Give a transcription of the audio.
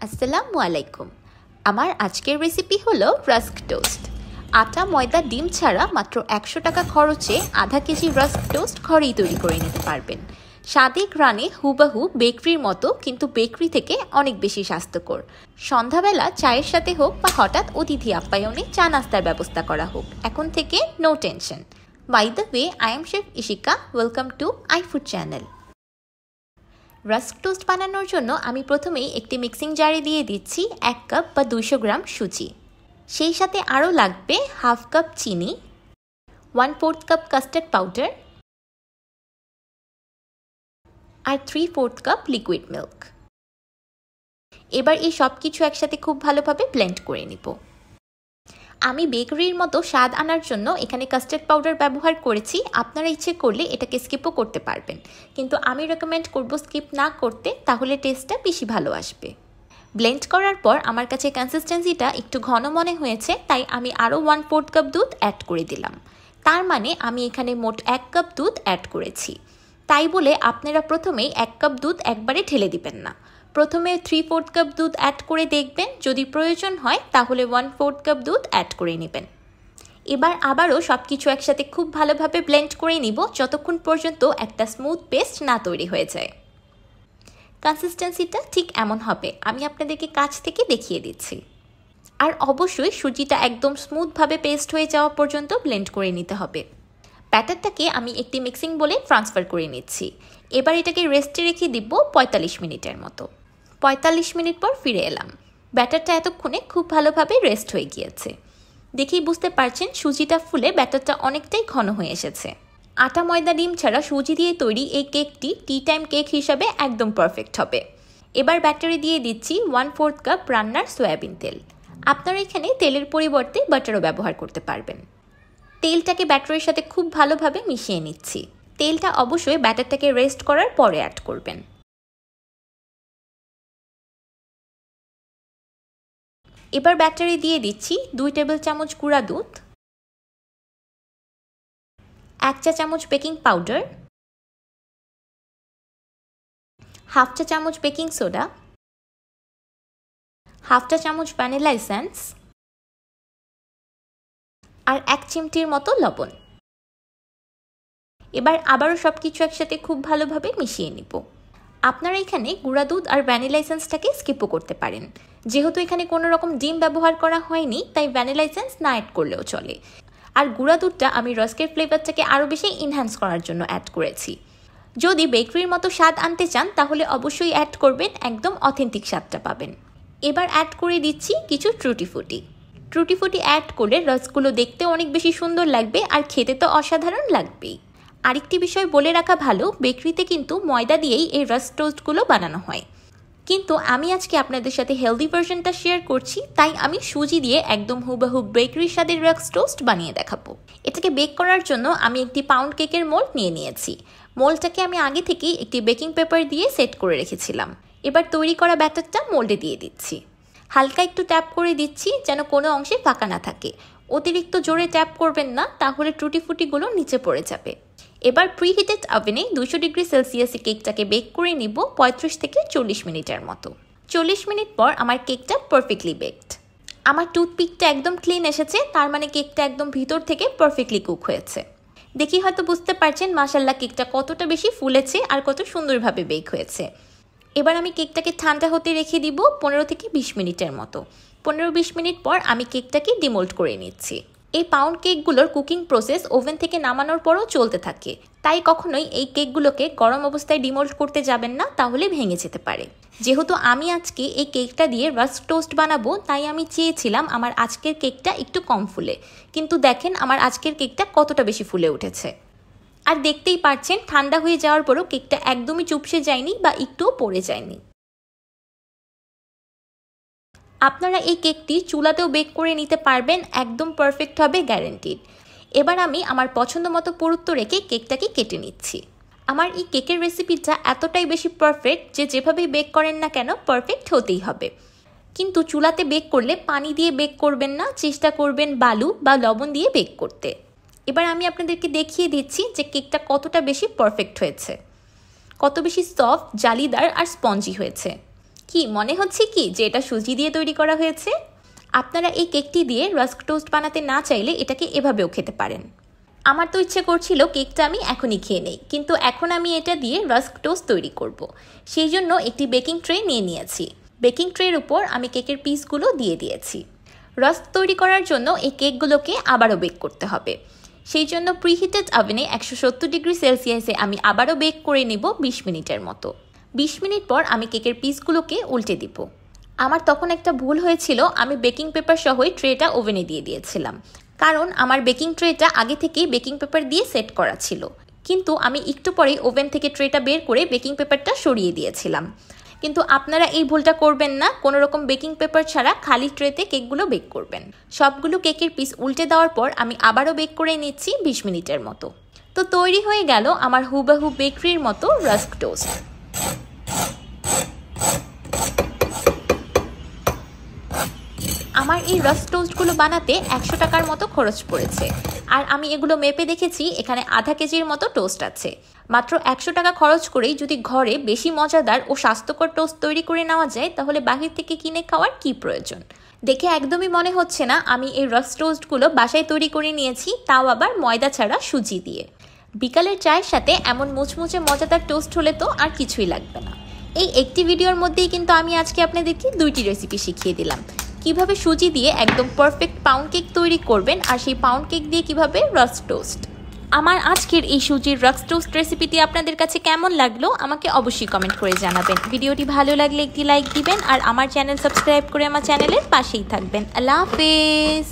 আসসালামু আলাইকুম। আমার আজকের রেসিপি হলো রাস্ক টোস্ট। আটা, ময়দা, ডিম ছাড়া মাত্র 100 টাকা খরচে আধা কেজি রাস্ক টোস্ট ঘরেই তৈরি করে নিতে পারবেন। স্বাদে ঘ্রাণে হুবাহু বেকারির মতো, কিন্তু বেকারি থেকে অনেক বেশি স্বাস্থ্যকর। সন্ধ্যাবেলা চায়ের সাথে হোক বা হঠাৎ অতিথি আপ্যায়নে চা নাস্তার ব্যবস্থা করা হোক, এখন থেকে no tension. By the way, I am chef Ishika. Welcome to iFood channel. Rusk toast বানানোর জন্য আমি প্রথমেই একটি মিক্সিং জারে দিয়ে দিচ্ছি 1 কাপ বা 200 গ্রাম সুজি। সেই সাথে আরও লাগবে হাফ কাপ চিনি, 1/4 কাপ কাস্টার্ড পাউডার আর 3/4 কাপ লিকুইড মিল্ক। এবার এই সব কিছু একসাথে খুব ভালোভাবে ব্লেন্ড করে নিব। আমি বেকারির মতো স্বাদ আনার জন্য এখানে কাস্টার্ড পাউডার ব্যবহার করেছি। আপনারা ইচ্ছে করলে এটাকে স্কিপও করতে পারবেন, কিন্তু আমি রেকমেন্ড করব স্কিপ না করতে, তাহলে টেস্টটা বেশি ভালো আসবে। ব্লেন্ড করার পর আমার কাছে কনসিস্টেন্সিটা একটু ঘন মনে হয়েছে, তাই আমি আরও 1/4 কাপ দুধ অ্যাড করে দিলাম। তার মানে আমি এখানে মোট 1 কাপ দুধ অ্যাড করেছি। তাই বলে আপনারা প্রথমেই 1 কাপ দুধ একবারে ঢেলে দিবেন না। প্রথমে 3/4 কাপ দুধ অ্যাড করে দেখবেন, যদি প্রয়োজন হয় তাহলে 1/4 কাপ দুধ অ্যাড করে নেবেন। এবার আবারও সব কিছু একসাথে খুব ভালোভাবে ব্লেন্ড করে নিব, যতক্ষণ পর্যন্ত একটা স্মুথ পেস্ট না তৈরি হয়ে যায়। কনসিস্টেন্সিটা ঠিক এমন হবে, আমি আপনাদেরকে কাছ থেকে দেখিয়ে দিচ্ছি। আর অবশ্যই সুজিটা একদম স্মুথভাবে পেস্ট হয়ে যাওয়া পর্যন্ত ব্লেন্ড করে নিতে হবে। ব্যাটারটাকে আমি একটি মিক্সিং বলে ট্রান্সফার করে নিচ্ছি। এবার এটাকে রেস্টে রেখে দিব 45 মিনিটের মতো। 45 মিনিট পর ফিরে এলাম। ব্যাটারটা এতক্ষণে খুব ভালোভাবে রেস্ট হয়ে গিয়েছে। দেখেই বুঝতে পারছেন সুজিটা ফুলে ব্যাটারটা অনেকটাই ঘন হয়ে এসেছে। আটা, ময়দা, ডিম ছাড়া সুজি দিয়ে তৈরি এই কেকটি টি টাইম কেক হিসাবে একদম পারফেক্ট হবে। এবার ব্যাটারে দিয়ে দিচ্ছি 1/4 কাপ রান্নার সয়াবিন তেল। আপনারা এখানে তেলের পরিবর্তে বাটারও ব্যবহার করতে পারবেন। তেলটাকে ব্যাটারের সাথে খুব ভালোভাবে মিশিয়ে নিচ্ছি। তেলটা অবশ্যই ব্যাটারটাকে রেস্ট করার পরে অ্যাড করবেন। এবার ব্যাটারে দিয়ে দিচ্ছি 2 টেবিল চামচ গুঁড়া দুধ, 1 চা চামচ বেকিং পাউডার, হাফ চা চামচ বেকিং সোডা, হাফ চা চামচ ভ্যানিলা এসেন্স আর 1 চিমটির মতো লবণ। এবার আবারও সব কিছু একসাথে খুব ভালোভাবে মিশিয়ে নিব। আপনারা এখানে গুঁড়া দুধ আর ভ্যানিলা এসেন্সটাকে স্কিপও করতে পারেন। যেহেতু এখানে কোনো রকম ডিম ব্যবহার করা হয়নি, তাই ভ্যানিলা এসেন্স না অ্যাড করলেও চলে। আর গুঁড়া দুধটা আমি রস্কের ফ্লেভারটাকে আরও বেশি ইনহ্যান্স করার জন্য অ্যাড করেছি। যদি বেকারির মতো স্বাদ আনতে চান তাহলে অবশ্যই অ্যাড করবেন, একদম অথেন্টিক স্বাদটা পাবেন। এবার অ্যাড করে দিচ্ছি কিছু টুটি ফুটি। টুটি ফুটি অ্যাড করলে রসগুলো দেখতে অনেক বেশি সুন্দর লাগবে, আর খেতে তো অসাধারণ লাগবেই। আরেকটি বিষয় বলে রাখা ভালো, বেকারিতে কিন্তু ময়দা দিয়েই এই রাস্ক টোস্টগুলো বানানো হয়, কিন্তু আমি আজকে আপনাদের সাথে হেলদি ভার্সনটা শেয়ার করছি, তাই আমি সুজি দিয়ে একদম হুবহু বেকারির স্বাদের রাস্ক টোস্ট বানিয়ে দেখাবো। এটাকে বেক করার জন্য আমি একটি পাউন্ড কেকের মোল্ড নিয়ে নিয়েছি। মোল্ডটাকে আমি আগে থেকেই একটি বেকিং পেপার দিয়ে সেট করে রেখেছিলাম। এবার তৈরি করা ব্যাটারটা মোল্ডে দিয়ে দিচ্ছি। হালকা একটু ট্যাপ করে দিচ্ছি যেন কোনো অংশে ফাঁকা না থাকে। অতিরিক্ত জোরে ট্যাপ করবেন না, তাহলে টুটি ফুটিগুলো নিচে পড়ে যাবে। এবার প্রিহিটেড ওভেনে 200 ডিগ্রি সেলসিয়াসে কেকটাকে বেক করে নিব 35 থেকে 40 মিনিটের মতো। 40 মিনিট পর আমার কেকটা পারফেক্টলি বেকড। আমার টুথপিকটা একদম ক্লিন এসেছে, তার মানে কেকটা একদম ভিতর থেকে পারফেক্টলি কুক হয়েছে। দেখি হয়তো বুঝতে পারছেন মাশাআল্লাহ কেকটা কতটা বেশি ফুলেছে আর কত সুন্দরভাবে বেক হয়েছে। এবার আমি কেকটাকে ঠান্ডা হতে রেখে দিব 15 থেকে 20 মিনিটের মতো। 15-20 মিনিট পর আমি কেকটাকে ডিমোল্ড করে নিচ্ছি। এই পাউন্ড কেকগুলোর কুকিং প্রসেস ওভেন থেকে নামানোর পরও চলতে থাকে, তাই কখনোই এই কেকগুলোকে গরম অবস্থায় ডিমোল্ড করতে যাবেন না, তাহলে ভেঙে যেতে পারে। যেহেতু আমি আজকে এই কেকটা দিয়ে রাস্ক টোস্ট বানাবো, তাই আমি চেয়েছিলাম আমার আজকের কেকটা একটু কম ফুলে, কিন্তু দেখেন আমার আজকের কেকটা কতটা বেশি ফুলে উঠেছে। আর দেখতেই পাচ্ছেন ঠান্ডা হয়ে যাওয়ার পরও কেকটা একদমই চুপসে যায়নি বা একটুও পড়ে যায়নি। আপনারা এই কেকটি চুলাতেও বেক করে নিতে পারবেন, একদম পারফেক্ট হবে, গ্যারান্টিড। এবার আমি আমার পছন্দ মতো পুরুত্ব রেখে কেকটাকে কেটে নিচ্ছি। আমার এই কেকের রেসিপিটা এতটাই বেশি পারফেক্ট যে যেভাবেই বেক করেন না কেন পারফেক্ট হতেই হবে। কিন্তু চুলাতে বেক করলে পানি দিয়ে বেক করবেন না, চেষ্টা করবেন বালু বা লবণ দিয়ে বেক করতে। এবার আমি আপনাদেরকে দেখিয়ে দিচ্ছি যে কেকটা কতটা বেশি পারফেক্ট হয়েছে, কত বেশি সফট, জালিদার আর স্পঞ্জি হয়েছে। কি মনে হচ্ছে কি যে এটা সুজি দিয়ে তৈরি করা হয়েছে? আপনারা এই কেকটি দিয়ে রাস্ক টোস্ট বানাতে না চাইলে এটাকে এভাবেও খেতে পারেন। আমার তো ইচ্ছে করছিল কেকটা আমি এখনই খেয়ে নেই, কিন্তু এখন আমি এটা দিয়ে রাস্ক টোস্ট তৈরি করব। সেই জন্য একটি বেকিং ট্রে নিয়ে নিয়েছি। বেকিং ট্রের উপর আমি কেকের পিসগুলো দিয়ে দিয়েছি। রাস্ক তৈরি করার জন্য এই কেকগুলোকে আবারও বেক করতে হবে। সেই জন্য প্রিহিটেড ওভেনে 170 ডিগ্রি সেলসিয়াসে আমি আবারও বেক করে নেব 20 মিনিটের মতো। 20 মিনিট পর আমি কেকের পিসগুলোকে উল্টে দিব। আমার তখন একটা ভুল হয়েছিল, আমি বেকিং পেপার সহই ট্রেটা ওভেনে দিয়ে দিয়েছিলাম, কারণ আমার বেকিং ট্রেটা আগে থেকেই বেকিং পেপার দিয়ে সেট করা ছিল। কিন্তু আমি একটু পরেই ওভেন থেকে ট্রেটা বের করে বেকিং পেপারটা সরিয়ে দিয়েছিলাম। কিন্তু আপনারা এই ভুলটা করবেন না, কোনো রকম বেকিং পেপার ছাড়া খালি ট্রেতে কেকগুলো বেক করবেন। সবগুলো কেকের পিস উল্টে দেওয়ার পর আমি আবারও বেক করে নিচ্ছি 20 মিনিটের মতো। তো তৈরি হয়ে গেল আমার হুবাহু বেকারির মতো রাস্ক টোস্ট। আমার এই রাস্ক টোস্টগুলো বানাতে 100 টাকার মতো খরচ পড়েছে। আর আমি এগুলো মেপে দেখেছি, এখানে আধা কেজির মতো টোস্ট আছে। মাত্র 100 টাকা খরচ করেই যদি ঘরে বেশি মজাদার ও স্বাস্থ্যকর টোস্ট তৈরি করে নেওয়া যায়, তাহলে বাহির থেকে কিনে খাওয়ার কি প্রয়োজন? দেখে একদমই মনে হচ্ছে না আমি এই রাস্ক টোস্টগুলো বাসায় তৈরি করে নিয়েছি, তাও আবার ময়দা ছাড়া সুজি দিয়ে। বিকালের চায়ের সাথে এমন মুচমুচে মজাদার টোস্ট হলে তো আর কিছুই লাগবে না। এই একটি ভিডিওর মধ্যেই কিন্তু আমি আজকে আপনাদেরকে 2টি রেসিপি শিখিয়ে দিলাম, কিভাবে সুজি দিয়ে একদম পারফেক্ট পাউন্ড কেক তৈরি করবেন, আর সেই পাউন্ড কেক দিয়ে কিভাবে রাস্ক টোস্ট। আমার আজকের এই সুজির রাস্ক টোস্ট রেসিপিটি আপনাদের কাছে কেমন লাগলো আমাকে অবশ্যই কমেন্ট করে জানাবেন। ভিডিওটি ভালো লাগলে একটি লাইক দিবেন আর আমার চ্যানেল সাবস্ক্রাইব করে আমার চ্যানেলের পাশেই থাকবেন। আল্লাহ হাফেজ।